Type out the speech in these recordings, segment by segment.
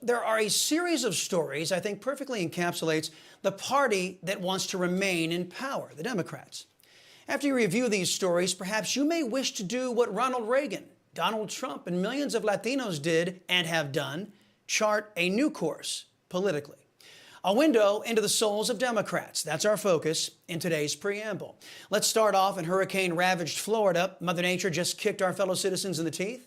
there are a series of stories I think perfectly encapsulates the party that wants to remain in power, the Democrats. After you review these stories, perhaps you may wish to do what Ronald Reagan, Donald Trump, and millions of Latinos did and have done, chart a new course politically. A window into the souls of Democrats. That's our focus in today's preamble. Let's start off in hurricane-ravaged Florida. Mother Nature just kicked our fellow citizens in the teeth.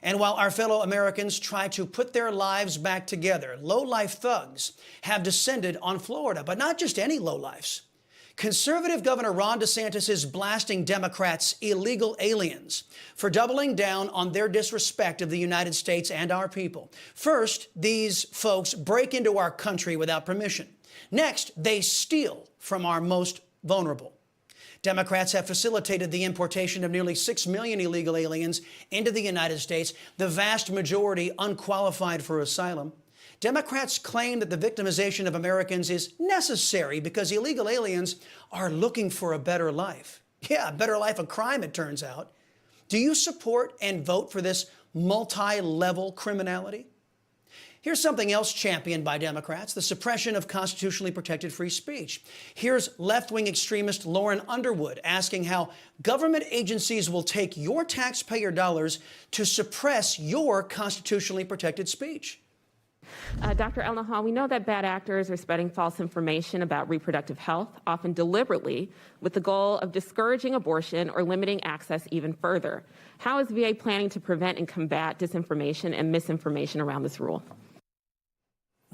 And while our fellow Americans try to put their lives back together, low-life thugs have descended on Florida, but not just any low-lifes. Conservative Governor Ron DeSantis is blasting Democrats illegal aliens for doubling down on their disrespect of the United States and our people. First, these folks break into our country without permission. Next, they steal from our most vulnerable. Democrats have facilitated the importation of nearly 6 million illegal aliens into the United States, the vast majority unqualified for asylum. Democrats claim that the victimization of Americans is necessary because illegal aliens are looking for a better life. Yeah, a better life of crime, it turns out. Do you support and vote for this multi-level criminality? Here's something else championed by Democrats, the suppression of constitutionally protected free speech. Here's left-wing extremist Lauren Underwood asking how government agencies will take your taxpayer dollars to suppress your constitutionally protected speech. Dr. Elnahal, we know that bad actors are spreading false information about reproductive health, often deliberately, with the goal of discouraging abortion or limiting access even further. How is VA planning to prevent and combat disinformation and misinformation around this rule?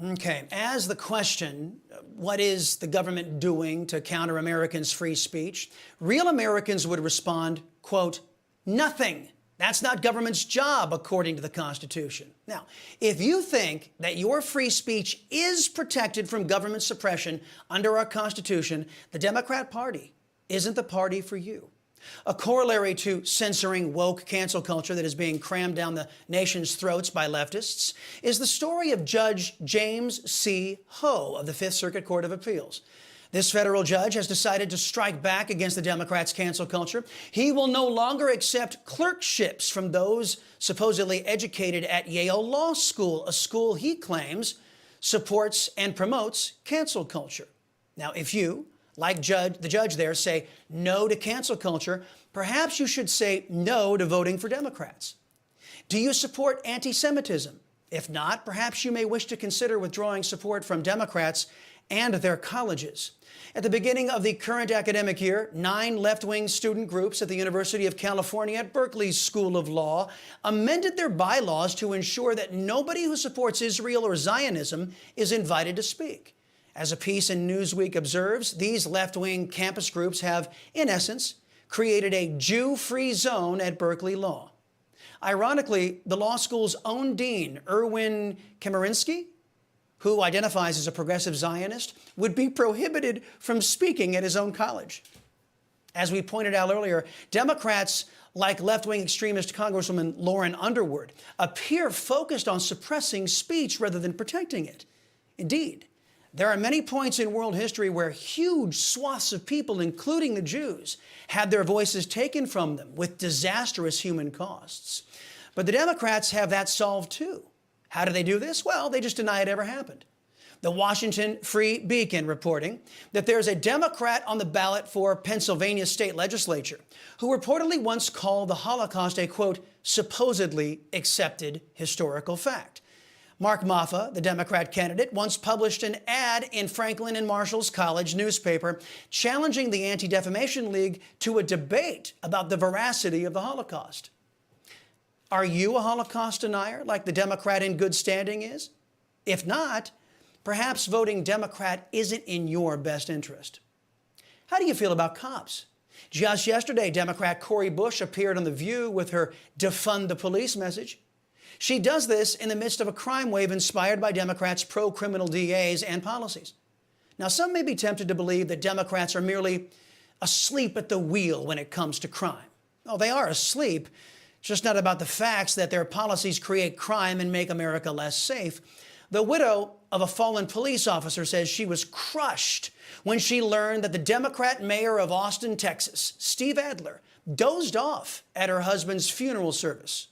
Okay, as the question, what is the government doing to counter Americans' free speech? Real Americans would respond, quote, nothing. That's not government's job, according to the Constitution. Now, if you think that your free speech is protected from government suppression under our Constitution, the Democrat Party isn't the party for you. A corollary to censoring woke cancel culture that is being crammed down the nation's throats by leftists is the story of Judge James C. Ho of the Fifth Circuit Court of Appeals. This federal judge has decided to strike back against the Democrats' cancel culture. He will no longer accept clerkships from those supposedly educated at Yale Law School, a school he claims supports and promotes cancel culture. Now, if you, like the judge there, say no to cancel culture, perhaps you should say no to voting for Democrats. Do you support anti-Semitism? If not, perhaps you may wish to consider withdrawing support from Democrats and their colleges. At the beginning of the current academic year, 9 left-wing student groups at the University of California at Berkeley's School of Law amended their bylaws to ensure that nobody who supports Israel or Zionism is invited to speak. As a piece in Newsweek observes, these left-wing campus groups have, in essence, created a Jew-free zone at Berkeley Law. Ironically, the law school's own dean, Erwin Chemerinsky, who identifies as a progressive Zionist, would be prohibited from speaking at his own college. As we pointed out earlier, Democrats, like left-wing extremist Congresswoman Lauren Underwood, appear focused on suppressing speech rather than protecting it. Indeed, there are many points in world history where huge swaths of people, including the Jews, had their voices taken from them with disastrous human costs. But the Democrats have that solved too. How do they do this? Well, they just deny it ever happened. The Washington Free Beacon reporting that there's a Democrat on the ballot for Pennsylvania state legislature who reportedly once called the Holocaust a, quote, supposedly accepted historical fact. Mark Maffa, the Democrat candidate, once published an ad in Franklin and Marshall's College newspaper challenging the Anti-Defamation League to a debate about the veracity of the Holocaust. Are you a Holocaust denier like the Democrat in good standing is? If not, perhaps voting Democrat isn't in your best interest. How do you feel about cops? Just yesterday, Democrat Cori Bush appeared on The View with her defund the police message. She does this in the midst of a crime wave inspired by Democrats' pro-criminal DAs and policies. Now, some may be tempted to believe that Democrats are merely asleep at the wheel when it comes to crime. Oh, they are asleep. It's just not about the facts that their policies create crime and make America less safe. The widow of a fallen police officer says she was crushed when she learned that the Democrat mayor of Austin, Texas, Steve Adler, dozed off at her husband's funeral service.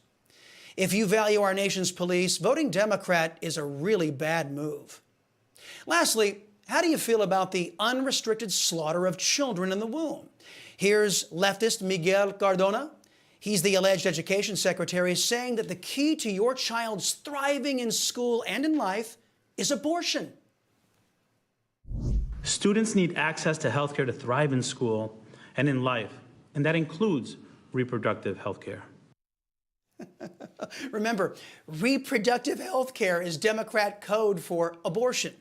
If you value our nation's police, voting Democrat is a really bad move. Lastly, how do you feel about the unrestricted slaughter of children in the womb? Here's leftist Miguel Cardona. He's the alleged education secretary, saying that the key to your child's thriving in school and in life is abortion. Students need access to health care to thrive in school and in life, and that includes reproductive health care. Remember, reproductive health care is Democrat code for abortion.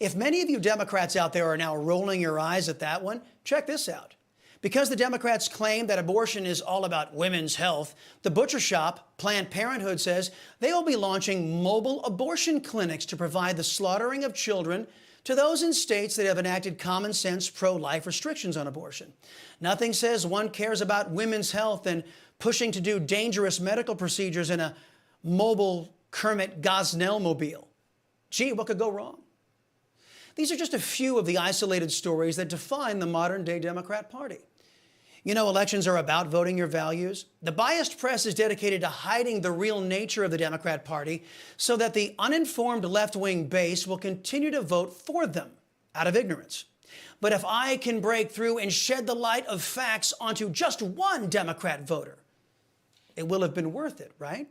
If many of you Democrats out there are now rolling your eyes at that one, check this out. Because the Democrats claim that abortion is all about women's health, the butcher shop, Planned Parenthood, says they will be launching mobile abortion clinics to provide the slaughtering of children to those in states that have enacted common sense pro-life restrictions on abortion. Nothing says one cares about women's health than pushing to do dangerous medical procedures in a mobile Kermit Gosnell mobile. Gee, what could go wrong? These are just a few of the isolated stories that define the modern-day Democrat Party. You know, elections are about voting your values. The biased press is dedicated to hiding the real nature of the Democrat Party so that the uninformed left-wing base will continue to vote for them out of ignorance. But if I can break through and shed the light of facts onto just one Democrat voter, it will have been worth it, right?